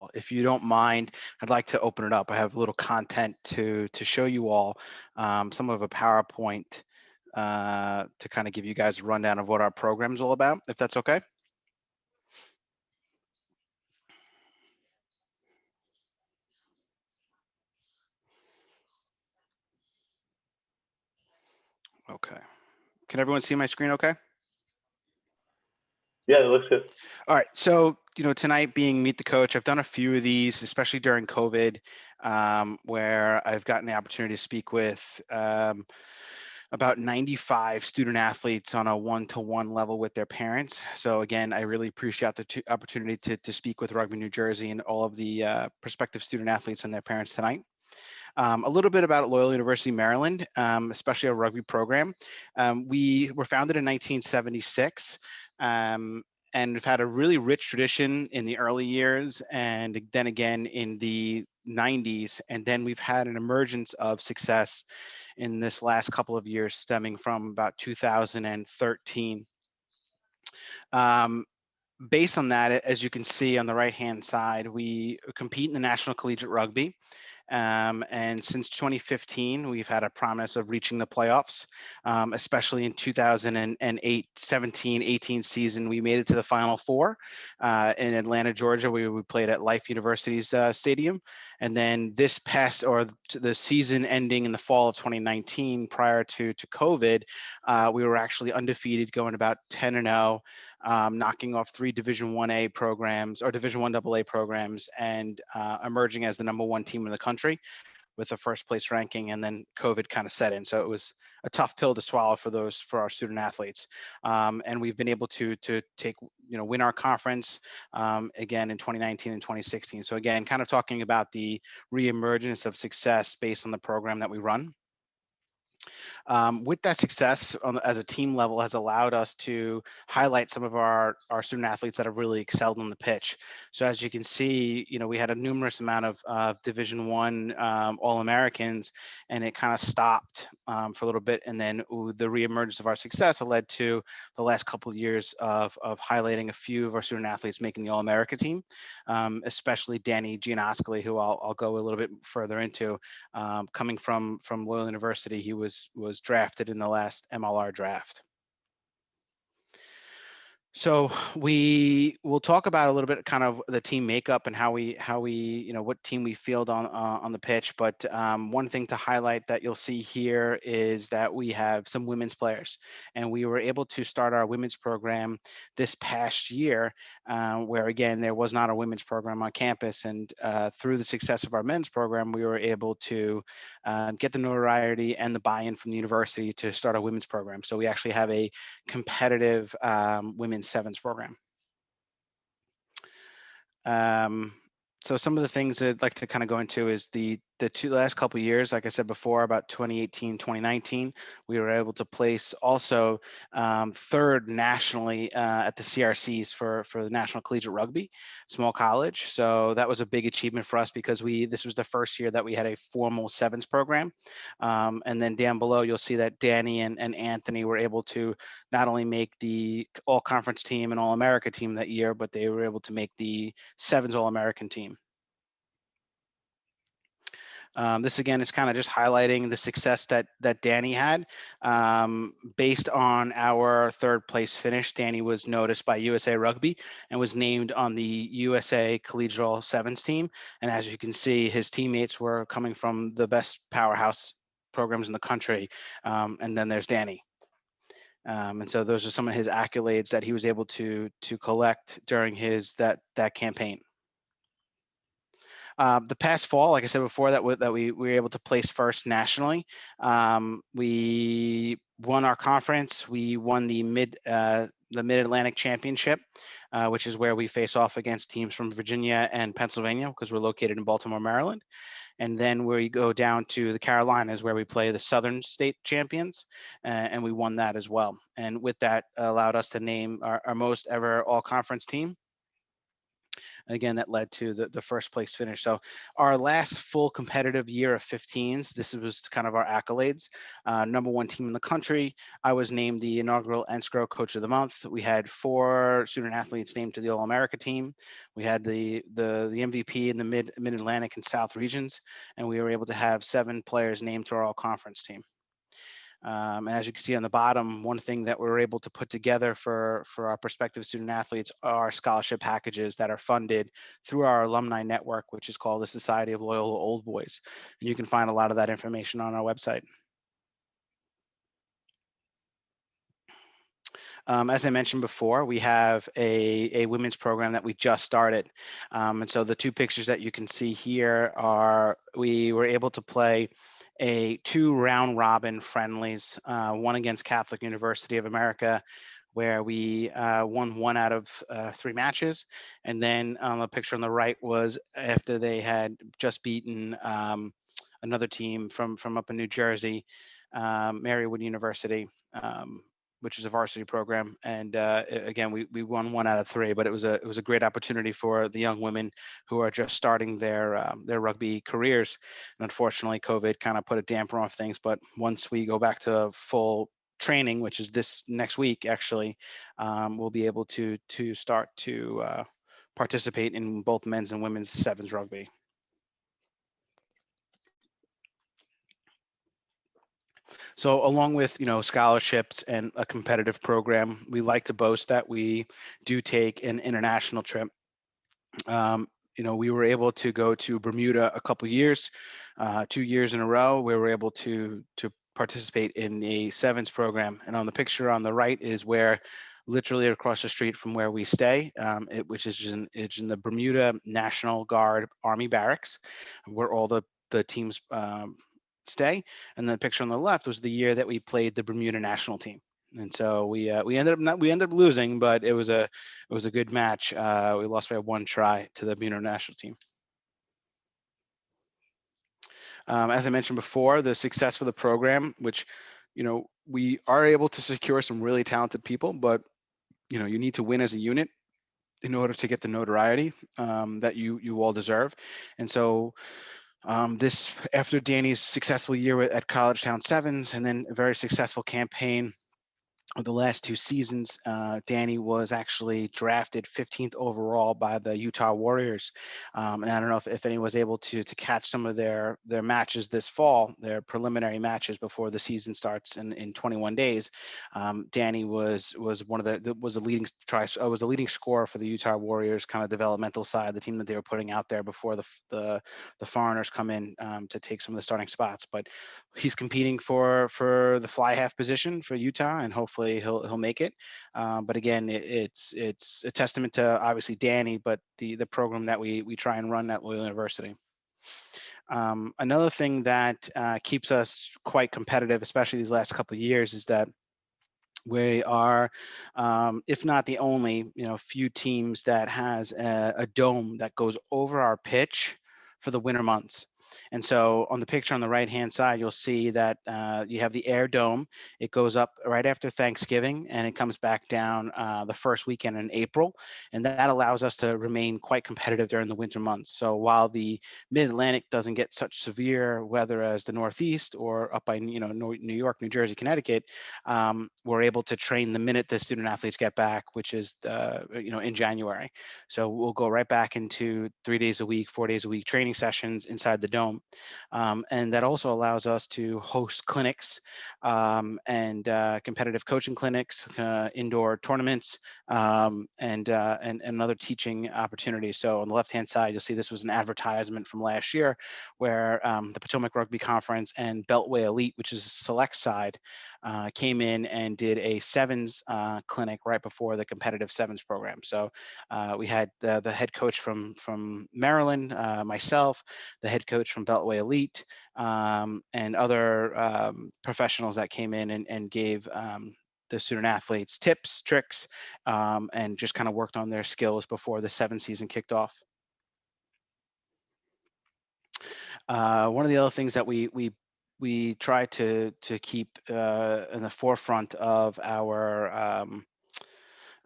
all. If you don't mind, I'd like to open it up. I have a little content to show you all, some of a PowerPoint to kind of give you guys a rundown of what our program's all about, if that's okay. Okay. Can everyone see my screen okay? Yeah, it looks good. All right. So, tonight being Meet the Coach, I've done a few of these, especially during COVID, where I've gotten the opportunity to speak with about 95 student athletes on a one-to-one level with their parents. So again, I really appreciate the opportunity to speak with Rugby New Jersey and all of the prospective student athletes and their parents tonight. A little bit about Loyola University Maryland, especially our rugby program. We were founded in 1976. And we've had a really rich tradition in the early years and then again in the 90s. And then we've had an emergence of success in this last couple of years stemming from about 2013. Based on that, as you can see on the right-hand side, we compete in the National Collegiate Rugby. And since 2015, we've had a promise of reaching the playoffs, especially in 2008, 17, 18 season. We made it to the Final Four in Atlanta, Georgia. We played at Life University's stadium. And then this past, or the season ending in the fall of 2019, prior to COVID, we were actually undefeated, going about 10-0. Knocking off 3 Division 1A programs or Division 1 AA programs and emerging as the #1 team in the country with a first place ranking, and then COVID kind of set in. So it was a tough pill to swallow for our student athletes. And we've been able to take, win our conference again in 2019 and 2016. So again, kind of talking about the reemergence of success based on the program that we run. With that success as a team level has allowed us to highlight some of our student athletes that have really excelled on the pitch. So as you can see, we had a numerous amount of Division One All-Americans, and it kind of stopped for a little bit. And then the reemergence of our success led to the last couple of years of highlighting a few of our student athletes making the All-America team, especially Danny Gianoscoli, who I'll go a little bit further into. Coming from Loyola University, he was drafted in the last MLR draft. So we will talk about a little bit kind of the team makeup and how we what team we field on the pitch. But one thing to highlight that you'll see here is that we have some women's players, and we were able to start our women's program this past year, where again there was not a women's program on campus, and through the success of our men's program, we were able to get the notoriety and the buy-in from the university to start a women's program. So we actually have a competitive women's sevens program. So some of the things I'd like to kind of go into is the last couple of years, like I said before, about 2018, 2019, we were able to place also third nationally at the CRCs for the National Collegiate Rugby, small college. So that was a big achievement for us because this was the first year that we had a formal sevens program. And then down below, you'll see that Danny and Anthony were able to not only make the all-conference team and all-America team that year, but they were able to make the sevens all-American team. This again is kind of just highlighting the success that Danny had. Based on our third place finish, Danny was noticed by USA Rugby and was named on the USA Collegiate All Sevens team. And as you can see, his teammates were coming from the best powerhouse programs in the country. And then there's Danny. And so those are some of his accolades that he was able to collect during that campaign. The past fall, like I said before, that we were able to place first nationally. We won our conference. We won the Mid-Atlantic Championship, which is where we face off against teams from Virginia and Pennsylvania because we're located in Baltimore, Maryland. And then we go down to the Carolinas where we play the Southern State Champions, and we won that as well. And with that allowed us to name our most ever all-conference team. Again, that led to the first place finish. So our last full competitive year of 15s, this was kind of our accolades. Number one team in the country. I was named the inaugural NSCRO Coach of the Month. We had 4 student athletes named to the All-America team. We had the MVP in the Mid-Atlantic and South regions, and we were able to have 7 players named to our All-Conference team. And as you can see on the bottom, one thing that we're able to put together for our prospective student athletes are scholarship packages that are funded through our alumni network, which is called the Society of Loyola Old Boys. And you can find a lot of that information on our website. As I mentioned before, we have a women's program that we just started. And so the 2 pictures that you can see here are, we were able to play 2 round robin friendlies, one against Catholic University of America, where we won 1 out of 3 matches. And then the picture on the right was after they had just beaten another team from up in New Jersey, Marywood University, which is a varsity program. And again, we won 1 out of 3, but it was a great opportunity for the young women who are just starting their rugby careers. And unfortunately, COVID kind of put a damper on things. But once we go back to full training, which is this next week, actually, we'll be able to start to participate in both men's and women's sevens rugby. So along with, scholarships and a competitive program, we like to boast that we do take an international trip. We were able to go to Bermuda a couple years, 2 years in a row. We were able to participate in the sevens program. And on the picture on the right is where, literally across the street from where we stay, which is it's in the Bermuda National Guard Army Barracks, where all the teams stay. And the picture on the left was the year that we played the Bermuda national team. And so we ended up losing, but it was a good match. We lost by 1 try to the Bermuda national team. As I mentioned before, the success for the program, which we are able to secure some really talented people, but you need to win as a unit in order to get the notoriety that you all deserve. And so this, after Danny's successful year at College Town Sevens, and then a very successful campaign of the last 2 seasons, Danny was actually drafted 15th overall by the Utah Warriors. And I don't know if anyone was able to catch some of their matches this fall, their preliminary matches before the season starts in 21 days. Danny was one of was a leading scorer for the Utah Warriors, kind of developmental side, the team that they were putting out there before the foreigners come in to take some of the starting spots. But he's competing for the fly half position for Utah, and hopefully he'll make it. But again, it's a testament to obviously Danny, but the program that we try and run at Loyola University. Another thing that keeps us quite competitive, especially these last couple of years, is that we are, if not the only, few teams that has a dome that goes over our pitch for the winter months. And so on the picture on the right-hand side, you'll see that you have the Air Dome. It goes up right after Thanksgiving, and it comes back down the first weekend in April. And that allows us to remain quite competitive during the winter months. So while the Mid-Atlantic doesn't get such severe weather as the Northeast or up by, New York, New Jersey, Connecticut, we're able to train the minute the student athletes get back, which is, in January. So we'll go right back into 3 days a week, 4 days a week training sessions inside the dome. And that also allows us to host clinics and competitive coaching clinics, indoor tournaments, and other teaching opportunities. So on the left-hand side, you'll see this was an advertisement from last year where the Potomac Rugby Conference and Beltway Elite, which is a select side, came in and did a sevens clinic right before the competitive sevens program. So we had the head coach from Maryland, myself, the head coach from Beltway Elite, and other professionals that came in and gave the student athletes tips, tricks, and just kind of worked on their skills before the seventh season kicked off. One of the other things that we try to keep in the forefront of our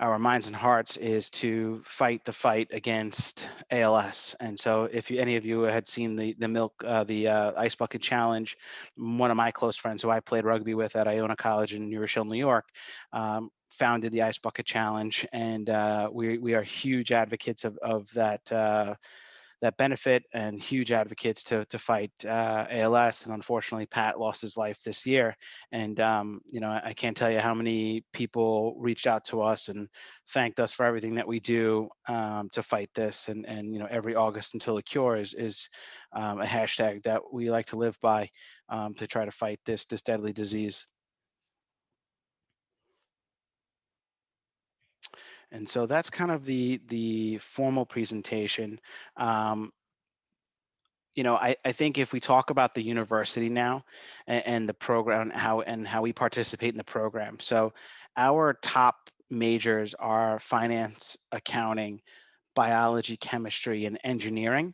our minds and hearts is to fight the fight against ALS. And so, if any of you had seen the ice bucket challenge, one of my close friends who I played rugby with at Iona College in New Rochelle, New York, founded the ice bucket challenge, and we are huge advocates of that benefit and huge advocates to fight ALS. And unfortunately, Pat lost his life this year. And I can't tell you how many people reached out to us and thanked us for everything that we do to fight this. And every August until the cure is a hashtag that we like to live by to try to fight this deadly disease. And so that's kind of the formal presentation. Um, I think if we talk about the university now and the program, how we participate in the program. So our top majors are finance, accounting, biology, chemistry, and engineering.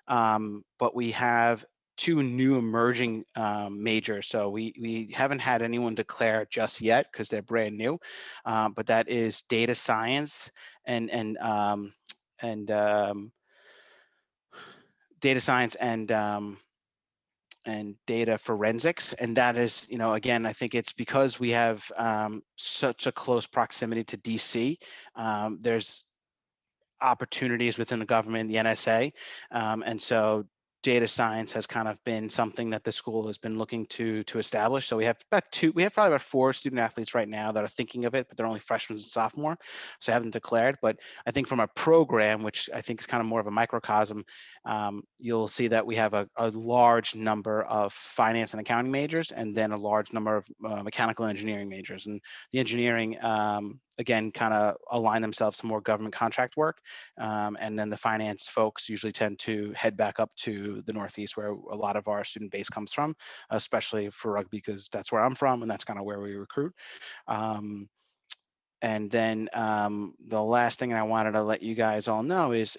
But we have two new emerging majors. So we haven't had anyone declare just yet because they're brand new. But that is data science and and um, and data science and data forensics. And that is, again, I think it's because we have such a close proximity to DC. There's opportunities within the government, the NSA. And so data science has kind of been something that the school has been looking to establish. So we have probably about 4 student athletes right now that are thinking of it, but they're only freshmen and sophomore, so haven't declared. But I think from a program, which I think is kind of more of a microcosm, you'll see that we have a large number of finance and accounting majors, and then a large number of mechanical engineering majors. And the engineering, again, kind of align themselves to more government contract work. And then the finance folks usually tend to head back up to the Northeast, where a lot of our student base comes from, especially for rugby, because that's where I'm from and that's kind of where we recruit. And then the last thing I wanted to let you guys all know is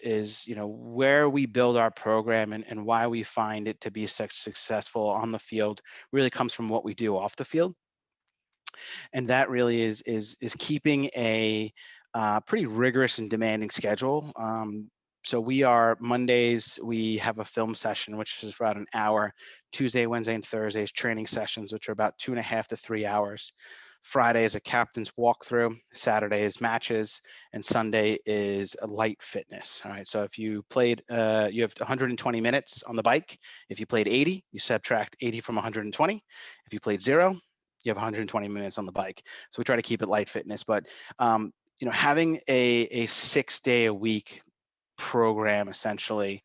where we build our program and why we find it to be such successful on the field really comes from what we do off the field. And that really is keeping a pretty rigorous and demanding schedule. So we are Mondays, we have a film session, which is about an hour. Tuesday, Wednesday, and Thursdays, training sessions, which are about 2.5 to 3 hours. Friday is a captain's walkthrough. Saturday is matches, and Sunday is a light fitness. All right. So if you played, you have 120 minutes on the bike. If you played 80, you subtract 80 from 120. If you played 0, you have 120 minutes on the bike. So we try to keep it light fitness, but having a 6-day a week program essentially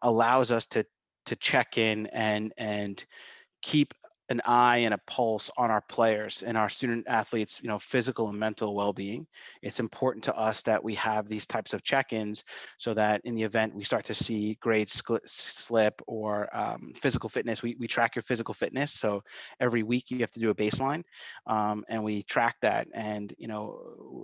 allows us to check in and keep an eye and a pulse on our players and our student athletes, physical and mental well-being. It's important to us that we have these types of check-ins so that in the event we start to see grades slip or physical fitness, we track your physical fitness. So every week you have to do a baseline, and we track that. And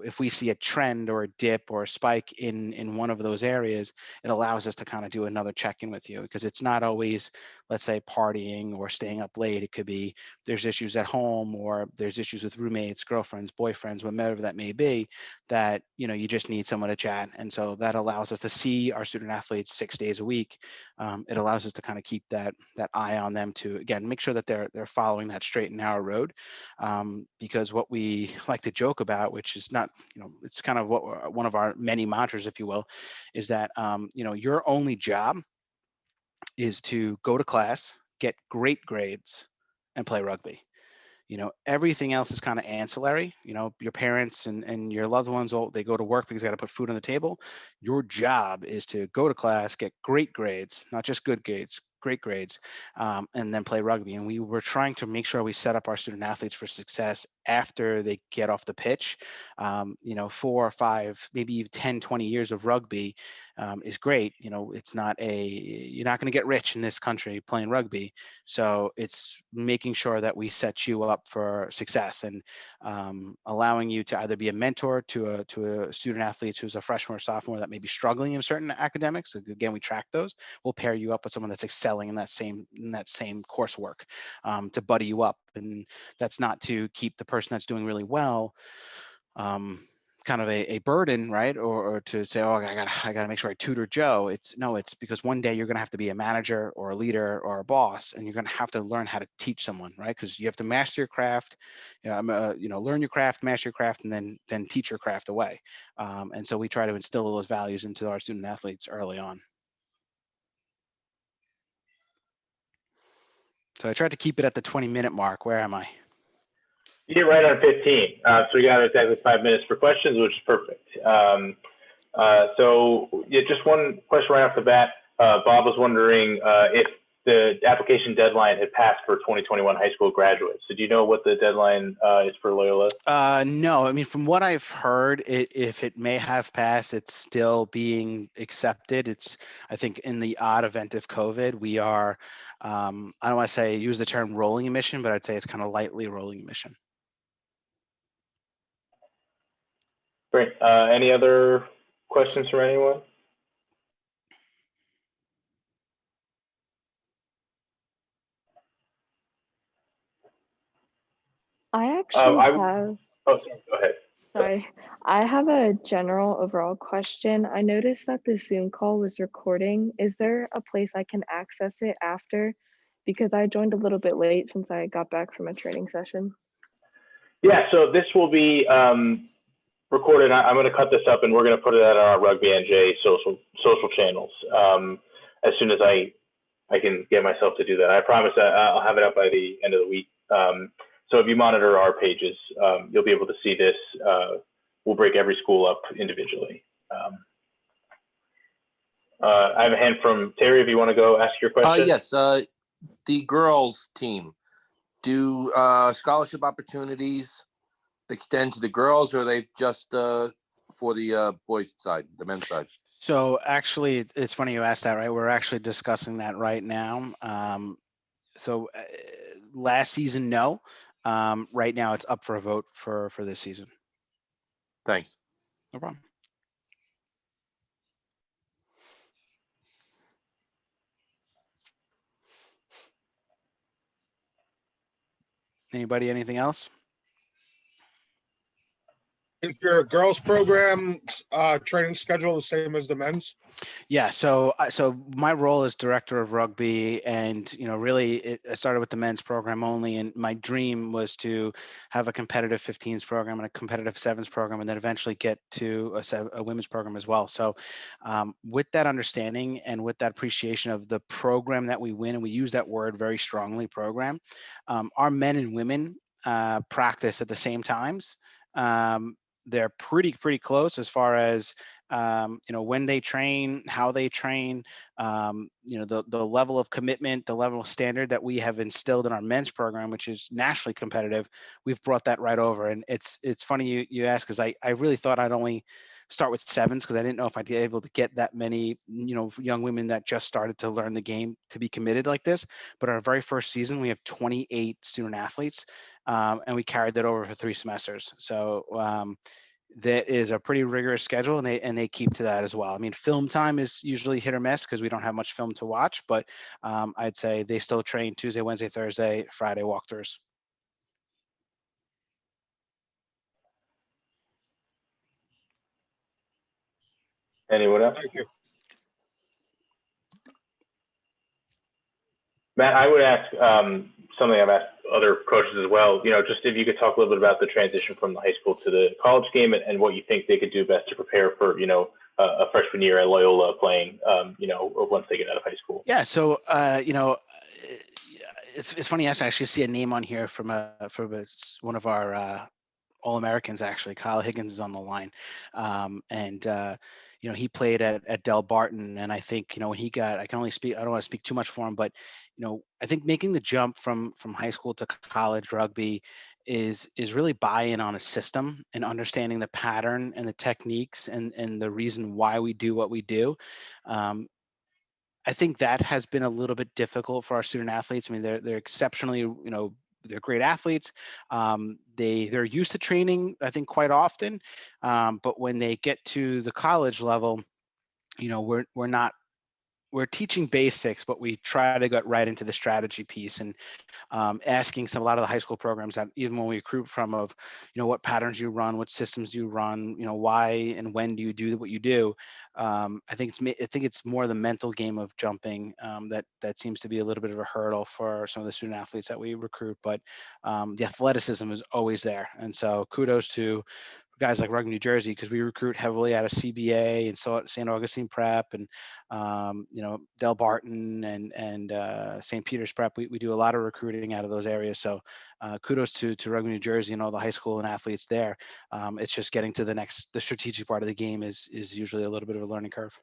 if we see a trend or a dip or a spike in one of those areas, it allows us to kind of do another check-in with you, because it's not always, let's say, partying or staying up late. It could be there's issues at home, or there's issues with roommates, girlfriends, boyfriends, whatever that may be, that you just need someone to chat. And so that allows us to see our student athletes 6 days a week. It allows us to kind of keep that eye on them, to again make sure that they're following that straight and narrow road. Because what we like to joke about, which is not, it's kind of what one of our many mantras, if you will, is that your only job is to go to class, get great grades, and play rugby. Everything else is kind of ancillary. Your parents and your loved ones, they go to work because they got to put food on the table. Your job is to go to class, get great grades, not just good grades, great grades, and then play rugby. And we were trying to make sure we set up our student athletes for success after they get off the pitch. 4 or 5, maybe even 10, 20 years of rugby is great. It's not you're not going to get rich in this country playing rugby. So it's making sure that we set you up for success, and allowing you to either be a mentor to a student athlete who's a freshman or sophomore that may be struggling in certain academics. So again, we track those. We'll pair you up with someone that's excelling in that same coursework, to buddy you up. And that's not to keep the person that's doing really well kind of a burden, right? Or to say, oh, I gotta make sure I tutor Joe. It's because one day you're gonna have to be a manager or a leader or a boss, and you're gonna have to learn how to teach someone, right? Because you have to master your craft, learn your craft, master your craft, and then teach your craft away. And so we try to instill those values into our student athletes early on. So I tried to keep it at the 20-minute mark. Where am I? You're right on 15. So we got exactly 5 minutes for questions, which is perfect. So yeah, just one question right off the bat. Bob was wondering if the application deadline had passed for 2021 high school graduates. So do you know what the deadline is for Loyola? No, I mean, from what I've heard, if it may have passed, it's still being accepted. I think in the odd event of COVID, we are, I don't want to say use the term rolling admission, but I'd say it's kind of lightly rolling admission. Great. Any other questions from anyone? I actually have. Oh, sorry, go ahead. Sorry, I have a general overall question. I noticed that the Zoom call was recording. Is there a place I can access it after? Because I joined a little bit late since I got back from a training session. Yeah, so this will be recorded. I'm going to cut this up and we're going to put it on our Rugby NJ social channels as soon as I can get myself to do that. I promise I'll have it up by the end of the week. So if you monitor our pages, you'll be able to see this. We'll break every school up individually. I have a hand from Terry if you want to go ask your question. Yes, the girls team. Do scholarship opportunities extend to the girls, or are they just for the boys side, the men's side? So actually, it's funny you asked that, right? We're actually discussing that right now. So last season, no. Right now, it's up for a vote for this season. Thanks. No problem. Anybody, anything else? Is your girls program training schedule the same as the men's? Yeah, so my role is director of rugby, and really I started with the men's program only, and my dream was to have a competitive 15s program and a competitive sevens program, and then eventually get to a women's program as well. So with that understanding and with that appreciation of the program that we win, and we use that word very strongly, program, our men and women practice at the same times. They're pretty close as far as when they train, how they train, the level of commitment, the level of standard that we have instilled in our men's program, which is nationally competitive. We've brought that right over. And it's funny you ask, because I really thought I'd only start with sevens, because I didn't know if I'd be able to get that many, young women that just started to learn the game to be committed like this. But our very first season, we have 28 student athletes, and we carried that over for 3 semesters. So that is a pretty rigorous schedule, and they keep to that as well. I mean, film time is usually hit or miss because we don't have much film to watch, but I'd say they still train Tuesday, Wednesday, Thursday, Friday walkthroughs. Anyone else? Thank you. Matt, I would ask something I've asked other coaches as well. Just if you could talk a little bit about the transition from the high school to the college game, and what you think they could do best to prepare for, a freshman year at Loyola playing, once they get out of high school. Yeah. So, it's funny. I actually see a name on here from one of our All-Americans, actually. Kyle Higgins is on the line, and he played at Del Barton, and I think when he got, I can only speak, I don't want to speak too much for him, but I think making the jump from high school to college rugby is really buy-in on a system and understanding the pattern and the techniques and the reason why we do what we do. I think that has been a little bit difficult for our student athletes. I mean, they're exceptionally, they're great athletes. They're used to training, I think, quite often. But when they get to the college level, we're not we're teaching basics, but we try to get right into the strategy piece and asking a lot of the high school programs that even when we recruit from of, what patterns you run, what systems you run, why and when do you do what you do. I think it's more the mental game of jumping that seems to be a little bit of a hurdle for some of the student athletes that we recruit, but the athleticism is always there. And so kudos to guys like Rugby, New Jersey, because we recruit heavily out of CBA and so St. Augustine Prep and Del Barton and St. Peter's Prep. We do a lot of recruiting out of those areas. So kudos to Rugby, New Jersey and all the high school and athletes there. It's just getting to the strategic part of the game is usually a little bit of a learning curve.